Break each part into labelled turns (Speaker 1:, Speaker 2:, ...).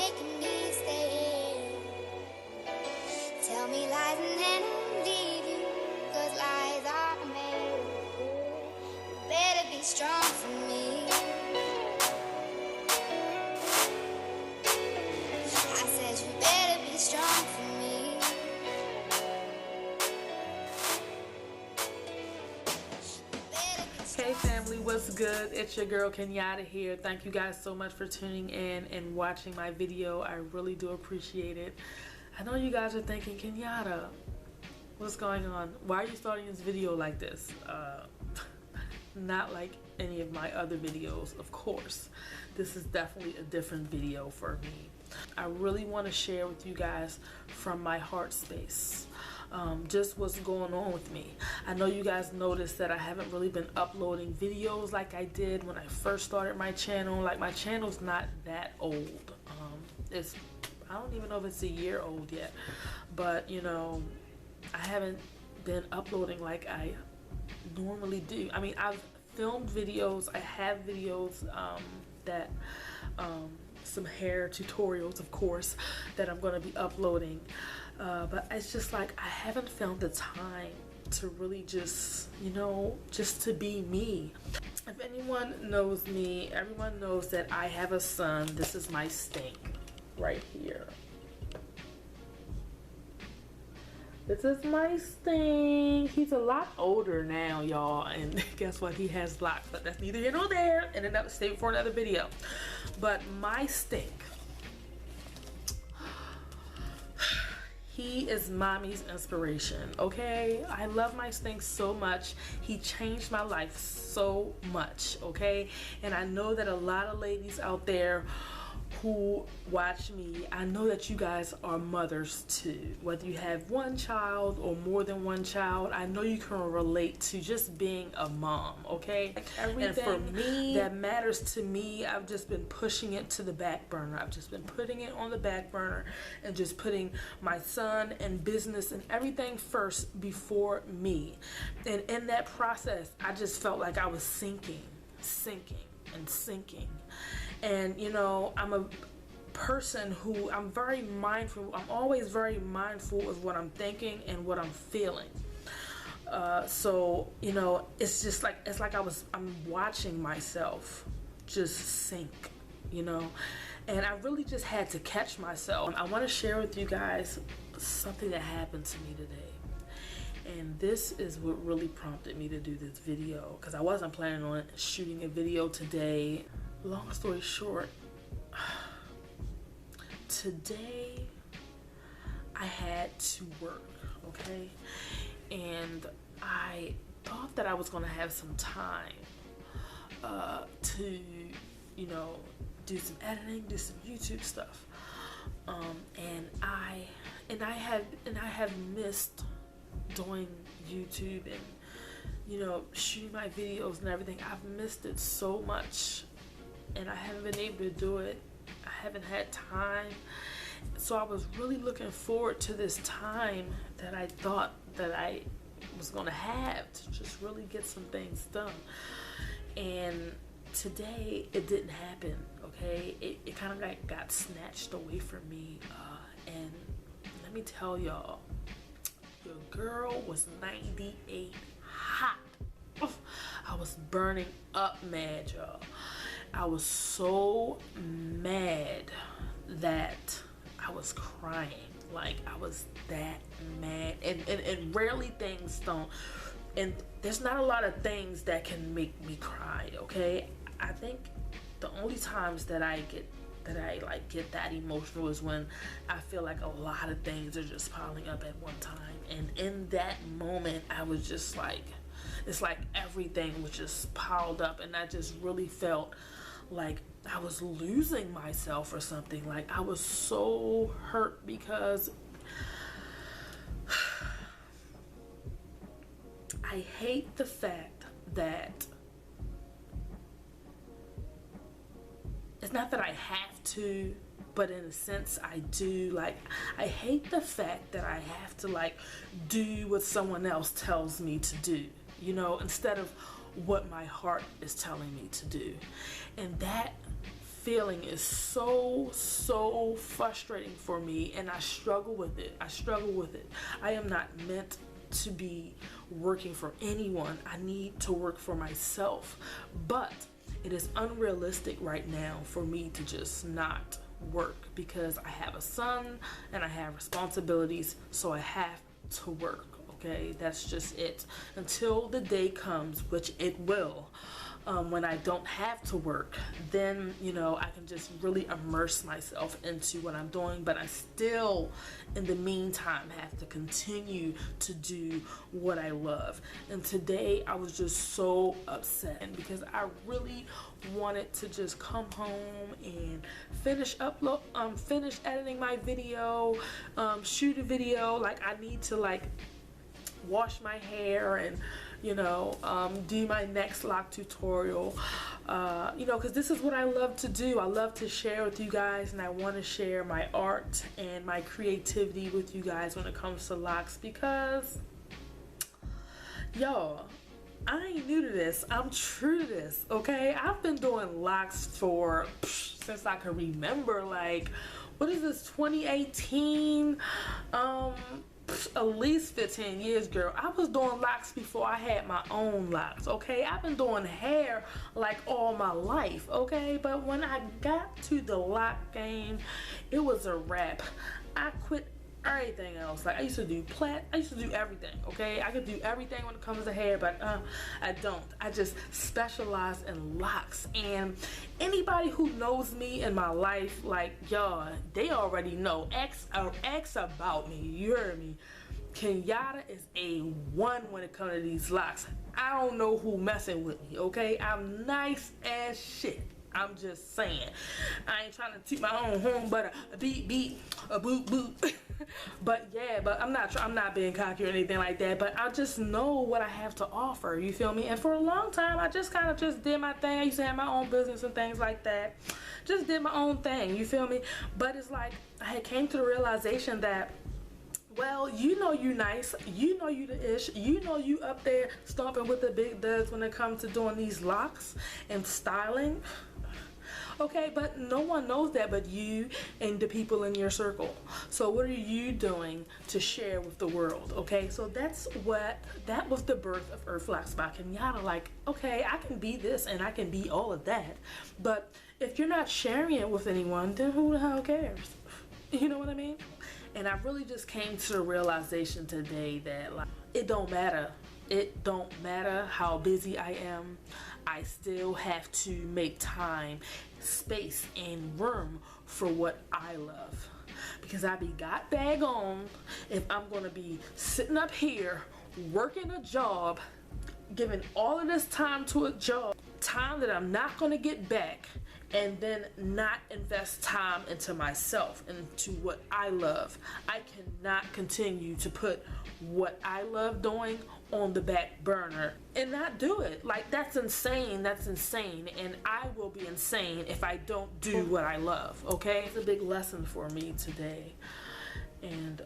Speaker 1: making me stay. Tell me lies and then leave you, 'cause lies are made. You better be strong for me. I said you better be strong for me.
Speaker 2: Hey family, what's good? It's your girl Kenyatta here. Thank you guys so much for tuning in and watching my video. I really do appreciate it. I know you guys are thinking, Kenyatta, what's going on? Why are you starting this video like this? Not like any of my other videos, of course. This is definitely a different video for me. I really want to share with you guys from my heart space. Just what's going on with me. I know you guys noticed that I haven't really been uploading videos like I did when I first started my channel. Like, my channel's not that old. I don't even know if it's a year old yet, but you know, I haven't been uploading like I normally do. I mean, I've filmed videos, I have videos some hair tutorials, of course, that I'm going to be uploading, but it's just like I haven't found the time to really just, you know, just to be me. If anyone knows me, everyone knows that I have a son. This is my stink right here. This is my stink. He's a lot older now, y'all, and guess what? He has locks, but that's neither here nor there, and another stay for another video. But my stink, he is mommy's inspiration, okay? I love my stink so much. He changed my life so much, okay? And I know that a lot of ladies out there who watch me, I know that you guys are mothers too. Whether you have one child or more than one child, I know you can relate to just being a mom, okay? Like everything and for me that matters to me, I've just been pushing it to the back burner. I've just been putting it on the back burner and just putting my son and business and everything first before me. And in that process, I just felt like I was sinking. And you know, I'm a person who I'm very mindful. I'm always very mindful of what I'm thinking and what I'm feeling. So you know, it's just like I'm watching myself just sink, you know, and I really just had to catch myself. I want to share with you guys something that happened to me today. And this is what really prompted me to do this video, because I wasn't planning on shooting a video today. Long story short, today I had to work, okay? And I thought that I was gonna have some time to, you know, do some editing, do some YouTube stuff. And I have missed doing YouTube and, you know, shooting my videos and everything. I've missed it so much, and I haven't been able to do it. I haven't had time. So I was really looking forward to this time that I thought that I was gonna have to just really get some things done. And today it didn't happen, okay? It kind of like got snatched away from me. And let me tell y'all, your girl was 98 hot. I was burning up mad, y'all. I was so mad that I was crying. Like, I was that mad. And rarely things don't. And there's not a lot of things that can make me cry, okay? I think the only times that I get that emotional is when I feel like a lot of things are just piling up at one time. And in that moment, I was just like, it's like everything was just piled up, and I just really felt like I was losing myself or something. Like, I was so hurt because I hate the fact that it's not that I have to, but in a sense I do. Like, I hate the fact that I have to like do what someone else tells me to do, you know, instead of what my heart is telling me to do. And that feeling is so frustrating for me, and I struggle with it. I am not meant to be working for anyone. I need to work for myself. But it is unrealistic right now for me to just not work, because I have a son and I have responsibilities, so I have to work. Okay, that's just it. Until the day comes, which it will, when I don't have to work, then, you know, I can just really immerse myself into what I'm doing. But I still, in the meantime, have to continue to do what I love. And today I was just so upset because I really wanted to just come home and finish editing my video, shoot a video. Like, I need to like wash my hair and, you know, do my next lock tutorial, you know, because this is what I love to do. I love to share with you guys, and I want to share my art and my creativity with you guys when it comes to locks, because y'all, I ain't new to this. I'm true to this, okay? I've been doing locks for since I can remember. Like, what is this, 2018? At least 15 years, girl. I was doing locks before I had my own locks, okay? I've been doing hair like all my life, okay? But when I got to the lock game, it was a wrap. I quit everything else. Like, I used to do I used to do everything, okay? I could do everything when it comes to hair, but I don't. I just specialize in locks. And anybody who knows me in my life, like, y'all, they already know. X about me, you heard me. Kenyatta is A1 when it comes to these locks. I don't know who messing with me, okay? I'm nice as shit. I'm just saying. I ain't trying to toot my own horn, but a beat, a boot. But yeah, but I'm not being cocky or anything like that. But I just know what I have to offer. You feel me? And for a long time, I just kind of just did my thing. I used to have my own business and things like that. Just did my own thing. You feel me? But it's like I had came to the realization that, well, you know you nice, you know you the ish, you know you up there stomping with the big duds when it comes to doing these locks and styling. Okay, but no one knows that but you and the people in your circle. So what are you doing to share with the world? Okay, so that was the birth of Earth Locks by Kenyatta. Like, okay, I can be this and I can be all of that, but if you're not sharing it with anyone, then who the hell cares? You know what I mean? And I really just came to the realization today that, like, it don't matter. It don't matter how busy I am. I still have to make time, space, and room for what I love. Because I be got bag on if I'm gonna be sitting up here working a job, giving all of this time to a job, time that I'm not gonna get back, and then not invest time into myself, into what I love. I cannot continue to put what I love doing on the back burner and not do it. Like, that's insane. That's insane. And I will be insane if I don't do what I love, okay? It's a big lesson for me today. And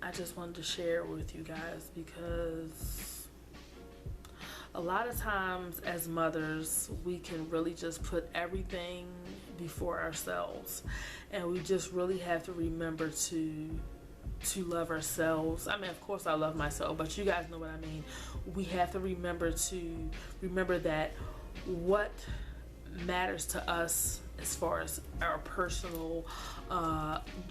Speaker 2: I just wanted to share with you guys, because a lot of times as mothers, we can really just put everything before ourselves, and we just really have to remember to love ourselves. I mean, of course I love myself, but you guys know what I mean. We have to remember that what matters to us as far as our personal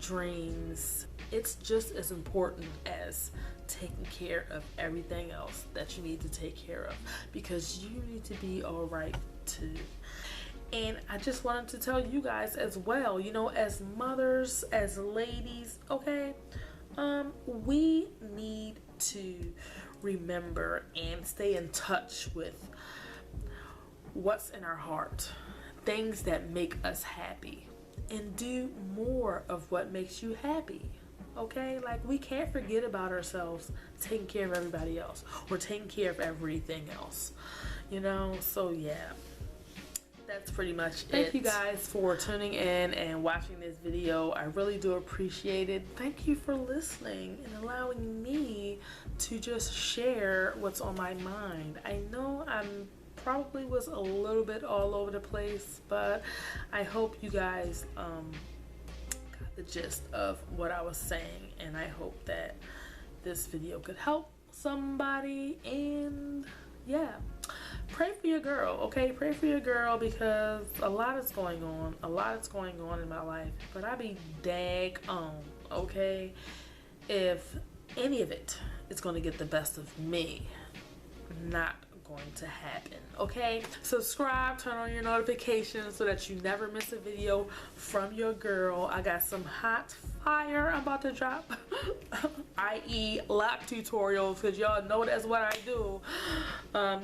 Speaker 2: dreams, it's just as important as taking care of everything else that you need to take care of, because you need to be all right too. And I just wanted to tell you guys as well, you know, as mothers, as ladies, okay, we need to remember and stay in touch with what's in our heart, things that make us happy, and do more of what makes you happy. Okay, like, we can't forget about ourselves taking care of everybody else, or taking care of everything else, you know. So yeah, that's pretty much it. Thank you guys for tuning in and watching this video. I really do appreciate it. Thank you for listening and allowing me to just share what's on my mind. I know I'm probably was a little bit all over the place, but I hope you guys got the gist of what I was saying, and I hope that this video could help somebody. And yeah, pray for your girl, okay? Pray for your girl, because a lot is going on. A lot is going on in my life, but I be okay, if any of it is going to get the best of me. Not going to happen, okay? Subscribe, turn on your notifications so that you never miss a video from your girl. I got some hot fire I'm about to drop, i.e. lock tutorials, because y'all know that's what I do.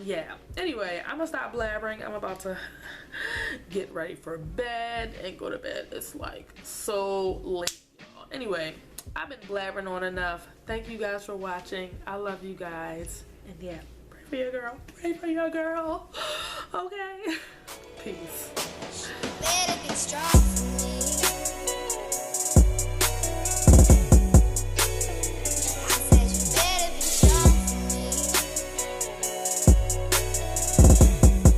Speaker 2: Yeah, anyway, I'm gonna stop blabbering. I'm about to get ready for bed and go to bed. It's like so late, y'all. Anyway, I've been blabbering on enough. Thank you guys for watching. I love you guys, and yeah, pray for your girl. Pray for your girl.